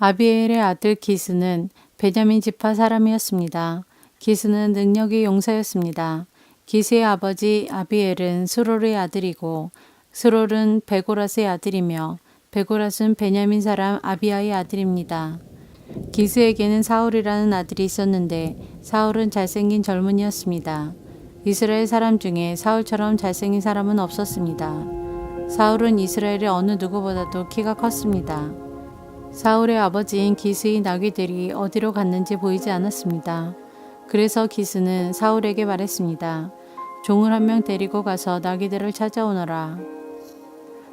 아비엘의 아들 기스는 베냐민 지파 사람이었습니다. 기스는 능력이 용사였습니다. 기스의 아버지 아비엘은 스롤의 아들이고 스롤은 베고랏의 아들이며 베고랏은 베냐민 사람 아비아의 아들입니다. 기스에게는 사울이라는 아들이 있었는데 사울은 잘생긴 젊은이였습니다. 이스라엘 사람 중에 사울처럼 잘생긴 사람은 없었습니다. 사울은 이스라엘의 어느 누구보다도 키가 컸습니다. 사울의 아버지인 기스의 나귀들이 어디로 갔는지 보이지 않았습니다. 그래서 기스는 사울에게 말했습니다. 종을 한 명 데리고 가서 나귀들을 찾아오너라.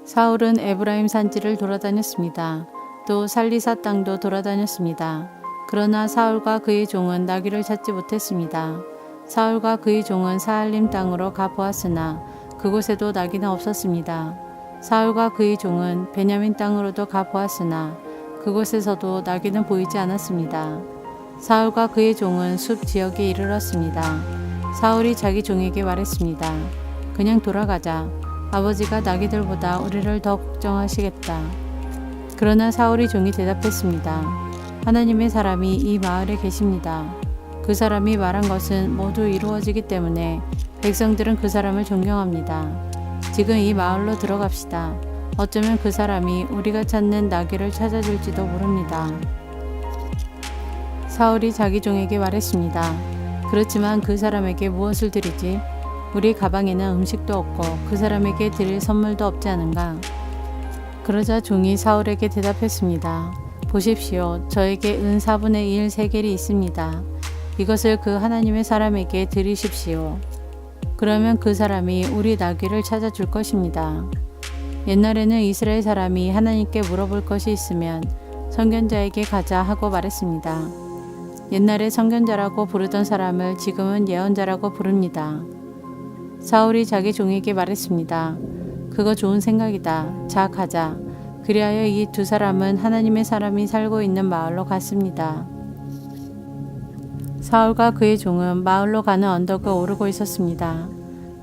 사울은 에브라임 산지를 돌아다녔습니다. 또 살리사 땅도 돌아다녔습니다. 그러나 사울과 그의 종은 나귀를 찾지 못했습니다. 사울과 그의 종은 사할림 땅으로 가보았으나 그곳에도 나귀는 없었습니다. 사울과 그의 종은 베냐민 땅으로도 가보았으나 그곳에서도 나귀는 보이지 않았습니다. 사울과 그의 종은 숲 지역에 이르렀습니다. 사울이 자기 종에게 말했습니다. 그냥 돌아가자. 아버지가 나귀들보다 우리를 더 걱정하시겠다. 그러나 사울의 종이 대답했습니다. 하나님의 사람이 이 마을에 계십니다. 그 사람이 말한 것은 모두 이루어지기 때문에 백성들은 그 사람을 존경합니다. 지금 이 마을로 들어갑시다. 어쩌면 그 사람이 우리가 찾는 나귀를 찾아줄지도 모릅니다. 사울이 자기 종에게 말했습니다. 그렇지만 그 사람에게 무엇을 드리지? 우리 가방에는 음식도 없고 그 사람에게 드릴 선물도 없지 않은가? 그러자 종이 사울에게 대답했습니다. 보십시오. 저에게 은 4분의 1 세겔이 있습니다. 이것을 그 하나님의 사람에게 드리십시오. 그러면 그 사람이 우리 나귀를 찾아줄 것입니다. 옛날에는 이스라엘 사람이 하나님께 물어볼 것이 있으면 선견자에게 가자 하고 말했습니다. 옛날에 선견자라고 부르던 사람을 지금은 예언자라고 부릅니다. 사울이 자기 종에게 말했습니다. 그거 좋은 생각이다. 자, 가자. 그리하여 이 두 사람은 하나님의 사람이 살고 있는 마을로 갔습니다. 사울과 그의 종은 마을로 가는 언덕을 오르고 있었습니다.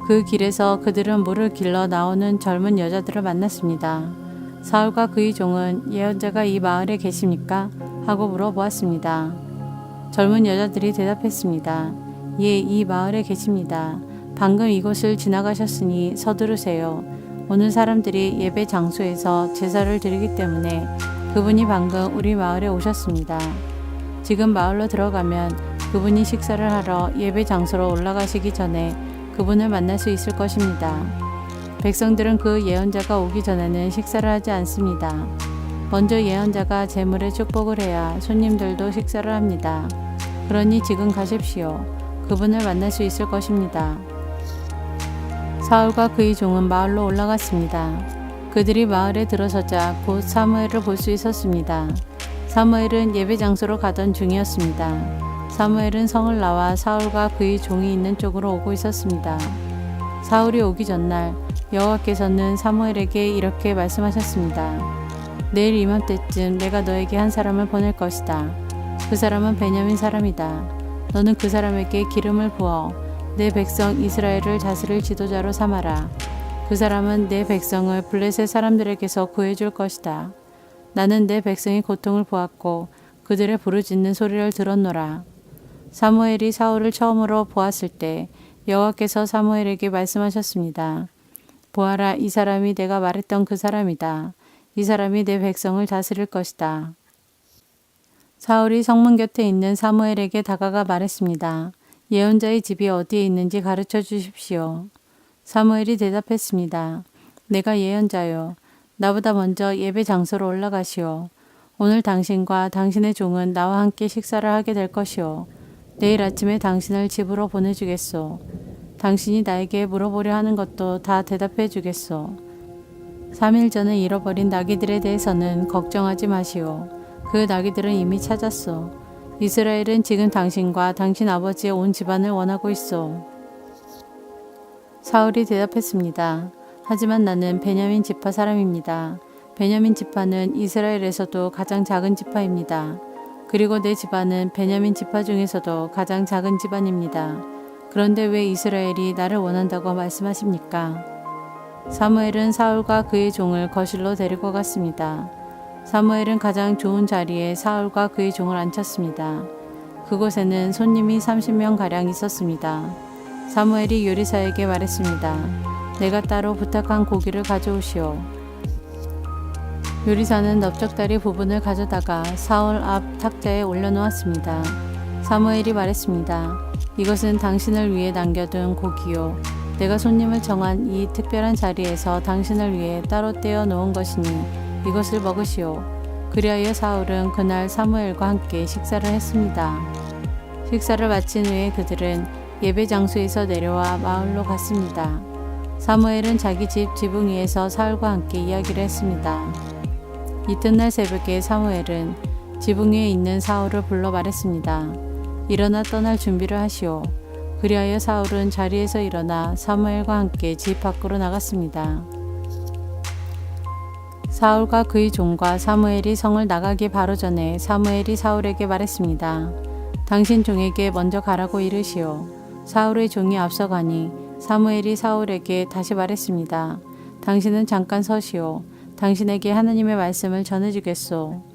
그 길에서 그들은 물을 길러 나오는 젊은 여자들을 만났습니다. 사울과 그의 종은 예언자가 이 마을에 계십니까? 하고 물어보았습니다. 젊은 여자들이 대답했습니다. 예, 이 마을에 계십니다. 방금 이곳을 지나가셨으니 서두르세요. 오늘 사람들이 예배 장소에서 제사를 드리기 때문에 그분이 방금 우리 마을에 오셨습니다. 지금 마을로 들어가면 그분이 식사를 하러 예배 장소로 올라가시기 전에 그분을 만날 수 있을 것입니다. 백성들은 그 예언자가 오기 전에는 식사를 하지 않습니다. 먼저 예언자가 제물에 축복을 해야 손님들도 식사를 합니다. 그러니 지금 가십시오. 그분을 만날 수 있을 것입니다. 사울과 그의 종은 마을로 올라갔습니다. 그들이 마을에 들어서자 곧 사무엘을 볼 수 있었습니다. 사무엘은 예배 장소로 가던 중이었습니다. 사무엘은 성을 나와 사울과 그의 종이 있는 쪽으로 오고 있었습니다. 사울이 오기 전날 여호와께서는 사무엘에게 이렇게 말씀하셨습니다. 내일 이맘때쯤 내가 너에게 한 사람을 보낼 것이다. 그 사람은 베냐민 사람이다. 너는 그 사람에게 기름을 부어 내 백성 이스라엘을 다스릴 지도자로 삼아라. 그 사람은 내 백성을 블레셋 사람들에게서 구해줄 것이다. 나는 내 백성의 고통을 보았고 그들의 부르짖는 소리를 들었노라. 사무엘이 사울을 처음으로 보았을 때 여호와께서 사무엘에게 말씀하셨습니다. 보아라, 이 사람이 내가 말했던 그 사람이다. 이 사람이 내 백성을 다스릴 것이다. 사울이 성문 곁에 있는 사무엘에게 다가가 말했습니다. 예언자의 집이 어디에 있는지 가르쳐 주십시오. 사무엘이 대답했습니다. 내가 예언자요. 나보다 먼저 예배 장소로 올라가시오. 오늘 당신과 당신의 종은 나와 함께 식사를 하게 될 것이오. 내일 아침에 당신을 집으로 보내주겠소. 당신이 나에게 물어보려 하는 것도 다 대답해 주겠소. 3일 전에 잃어버린 나귀들에 대해서는 걱정하지 마시오. 그 나귀들은 이미 찾았소. 이스라엘은 지금 당신과 당신 아버지의 온 집안을 원하고 있소. 사울이 대답했습니다. 하지만 나는 베냐민 지파 사람입니다. 베냐민 지파는 이스라엘에서도 가장 작은 지파입니다. 그리고 내 집안은 베냐민 지파 중에서도 가장 작은 집안입니다. 그런데 왜 이스라엘이 나를 원한다고 말씀하십니까? 사무엘은 사울과 그의 종을 거실로 데리고 갔습니다. 사무엘은 가장 좋은 자리에 사울과 그의 종을 앉혔습니다. 그곳에는 손님이 30명가량 있었습니다. 사무엘이 요리사에게 말했습니다. 내가 따로 부탁한 고기를 가져오시오. 요리사는 넓적다리 부분을 가져다가 사울 앞 탁자에 올려놓았습니다. 사무엘이 말했습니다. 이것은 당신을 위해 남겨둔 고기요. 내가 손님을 정한 이 특별한 자리에서 당신을 위해 따로 떼어 놓은 것이니 이것을 먹으시오. 그리하여 사울은 그날 사무엘과 함께 식사를 했습니다. 식사를 마친 후에 그들은 예배 장소에서 내려와 마을로 갔습니다. 사무엘은 자기 집 지붕 위에서 사울과 함께 이야기를 했습니다. 이튿날 새벽에 사무엘은 지붕 위에 있는 사울을 불러 말했습니다. 일어나 떠날 준비를 하시오. 그리하여 사울은 자리에서 일어나 사무엘과 함께 집 밖으로 나갔습니다. 사울과 그의 종과 사무엘이 성을 나가기 바로 전에 사무엘이 사울에게 말했습니다. 당신 종에게 먼저 가라고 이르시오. 사울의 종이 앞서가니 사무엘이 사울에게 다시 말했습니다. 당신은 잠깐 서시오. 당신에게 하나님의 말씀을 전해주겠소.